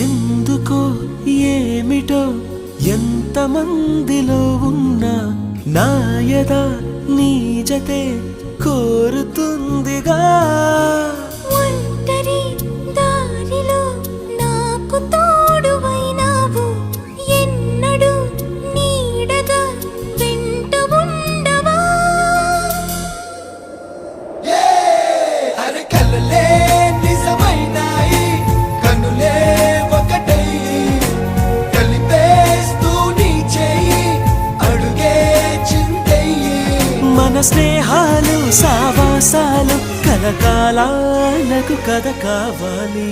ఎందుకో ఏమిటో ఎంతమందిలో ఉన్నా నాయద నీ జతే కోరుతుందిగా ఒంటరి దారిలో నాకు తోడువైనావు ఎన్నడూ నీడగా వెంట ఉండవా అరే కలలే నిజమైనాయి కనులే ఒకటై కలిపేస్తూ నీ చేయి అడుగే చిందయ్యి మన స్నేహాలు సావాసాలు కలకాలాలకు కథ కావాలి